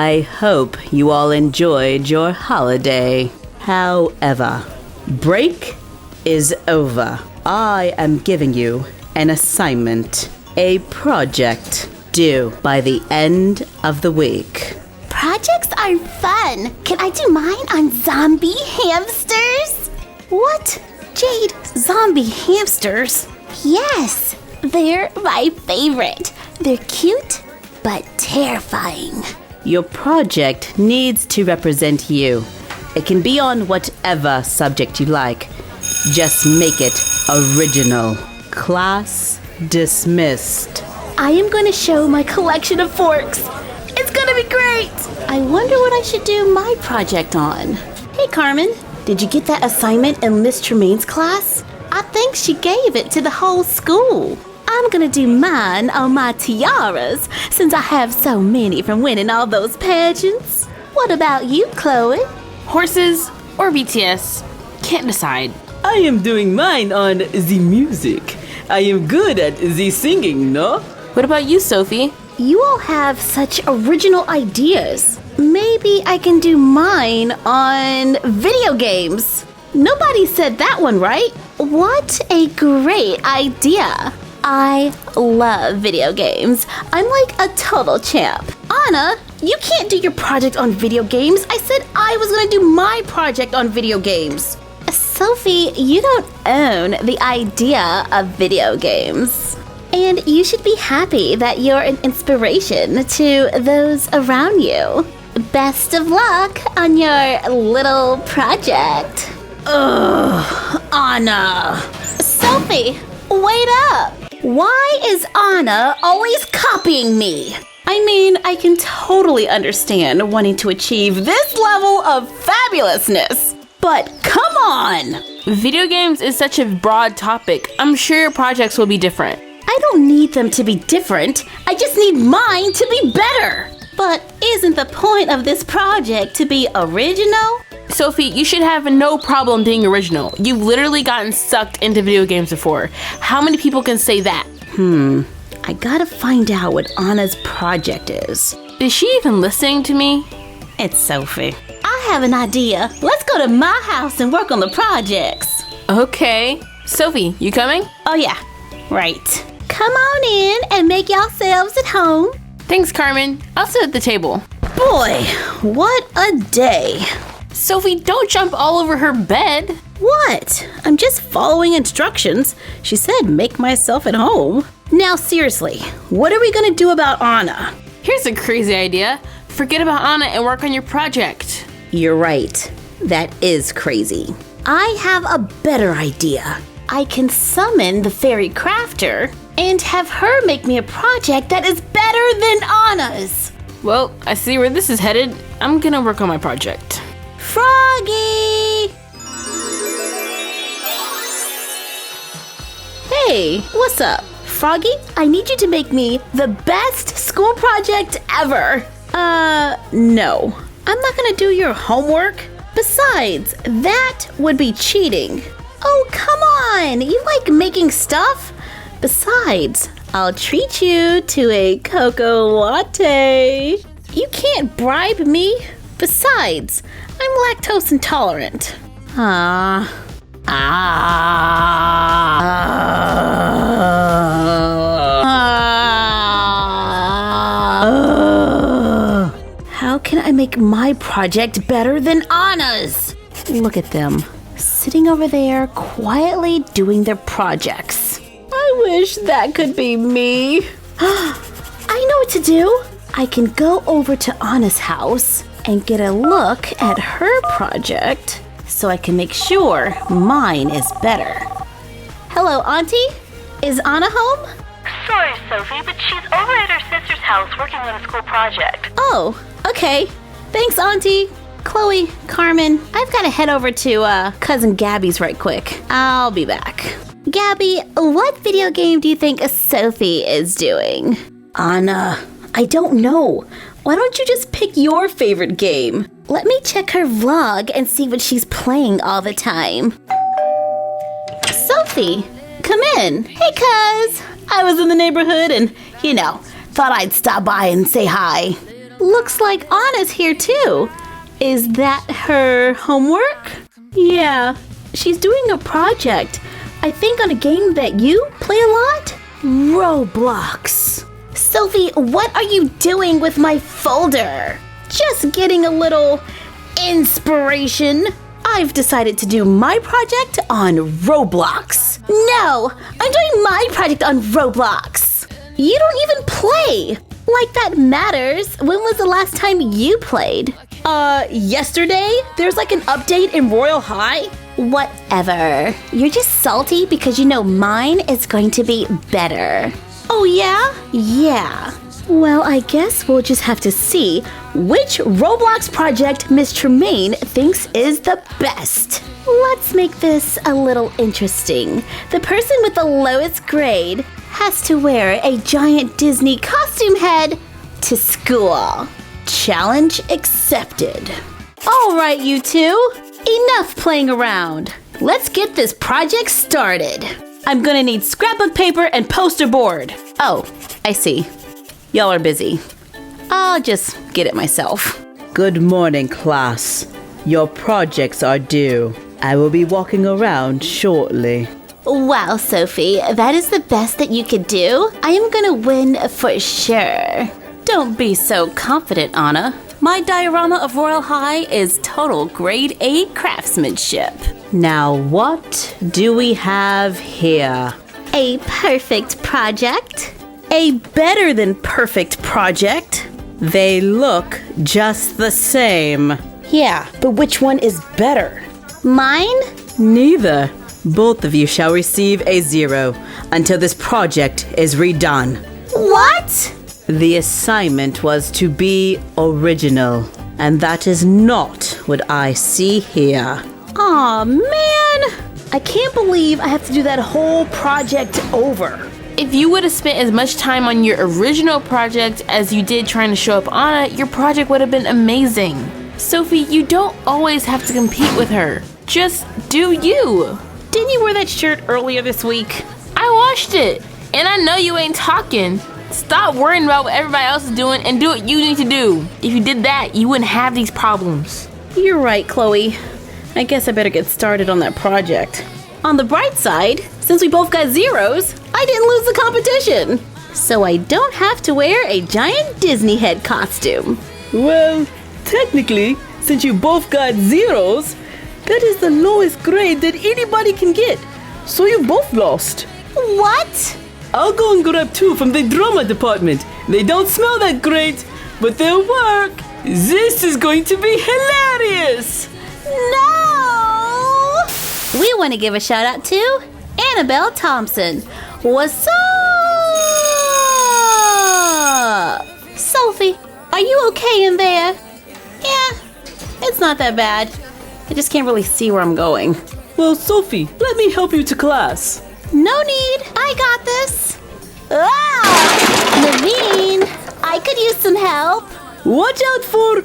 I hope you all enjoyed your holiday. However, break is over. I am giving you an assignment, a project due by the end of the week. Projects are fun. Can I do mine on zombie hamsters? What? Jade, zombie hamsters? Yes, they're my favorite. They're cute, but terrifying. Your project needs to represent you. It can be on whatever subject you like. Just make it original. Class dismissed. I am going to show my collection of forks. It's going to be great. I wonder what I should do my project on. Hey, Carmen, did you get that assignment in Miss Tremaine's class? I think she gave it to the whole school. I'm going to do mine on my tiaras since I have so many from winning all those pageants. What about you, Chloe? Horses or BTS? Can't decide. I am doing mine on the music. I am good at the singing, no? What about you, Sophie? You all have such original ideas. Maybe I can do mine on video games. Nobody said that one, right? What a great idea. I love video games. I'm like a total champ. Anna, you can't do your project on video games. I said I was gonna do my project on video games. Sophie, you don't own the idea of video games. And you should be happy that you're an inspiration to those around you. Best of luck on your little project. Ugh, Anna. Sophie, wait up. Why is Anna always copying me? I mean, I can totally understand wanting to achieve this level of fabulousness. But come on! Video games is such a broad topic. I'm sure your projects will be different. I don't need them to be different. I just need mine to be better. But isn't the point of this project to be original? Sophie, you should have no problem being original. You've literally gotten sucked into video games before. How many people can say that? I gotta find out what Anna's project is. Is she even listening to me? It's Sophie. I have an idea. Let's go to my house and work on the projects. Okay. Sophie, you coming? Oh yeah, right. Come on in and make yourselves at home. Thanks, Carmen. I'll sit at the table. Boy, what a day. Sophie, don't jump all over her bed. What? I'm just following instructions. She said make myself at home. Now seriously, what are we gonna do about Anna? Here's a crazy idea. Forget about Anna and work on your project. You're right. That is crazy. I have a better idea. I can summon the fairy crafter and have her make me a project that is better than Anna's. Well, I see where this is headed. I'm gonna work on my project. Froggy! Hey, what's up? Froggy, I need you to make me the best school project ever. No. I'm not gonna do your homework. Besides, that would be cheating. Oh, come on! You like making stuff? Besides, I'll treat you to a cocoa latte. You can't bribe me. Besides, I'm lactose intolerant. How can I make my project better than Anna's? Look at them, sitting over there quietly doing their projects. I wish that could be me. I know what to do. I can go over to Anna's house and get a look at her project so I can make sure mine is better. Hello, Auntie? Is Anna home? Sorry, Sophie, but she's over at her sister's house working on a school project. Oh, okay. Thanks, Auntie. Chloe, Carmen, I've got to head over to Cousin Gabby's right quick. I'll be back. Gabby, what video game do you think Sophie is doing? Anna, I don't know. Why don't you just pick your favorite game? Let me check her vlog and see what she's playing all the time. Sophie, come in. Hey, cuz. I was in the neighborhood and, thought I'd stop by and say hi. Looks like Anna's here too. Is that her homework? Yeah, she's doing a project. I think on a game that you play a lot? Roblox. Sophie, what are you doing with my folder? Just getting a little inspiration. I've decided to do my project on Roblox. No, I'm doing my project on Roblox. You don't even play. Like that matters. When was the last time you played? Yesterday? There's like an update in Royal High? Whatever. You're just salty because you know mine is going to be better. Oh yeah? Yeah. Well, I guess we'll just have to see which Roblox project Miss Tremaine thinks is the best. Let's make this a little interesting. The person with the lowest grade has to wear a giant Disney costume head to school. Challenge accepted. All right, you two. Enough playing around. Let's get this project started. I'm gonna need scrapbook paper and poster board. Oh, I see. Y'all are busy. I'll just get it myself. Good morning, class. Your projects are due. I will be walking around shortly. Wow, Sophie, that is the best that you could do. I am gonna win for sure. Don't be so confident, Anna. My diorama of Royal High is total grade A craftsmanship. Now what do we have here? A perfect project. A better than perfect project. They look just the same. Yeah, but which one is better? Mine? Neither. Both of you shall receive a 0 until this project is redone. What? The assignment was to be original, and that is not what I see here. Aw, man! I can't believe I have to do that whole project over. If you would have spent as much time on your original project as you did trying to show up Anna, your project would have been amazing. Sophie, you don't always have to compete with her. Just do you. Didn't you wear that shirt earlier this week? I washed it, and I know you ain't talking. Stop worrying about what everybody else is doing and do what you need to do. If you did that, you wouldn't have these problems. You're right, Chloe. I guess I better get started on that project. On the bright side, since we both got 0s, I didn't lose the competition. So I don't have to wear a giant Disney head costume. Well, technically, since you both got 0s, that is the lowest grade that anybody can get. So you both lost. What? I'll go and grab 2 from the drama department. They don't smell that great, but they'll work. This is going to be hilarious. No! We want to give a shout out to Annabelle Thompson. What's up? Sophie, are you okay in there? Yeah, it's not that bad. I just can't really see where I'm going. Well, Sophie, let me help you to class. No need. I got this. Ah! Naveen, I could use some help. Watch out for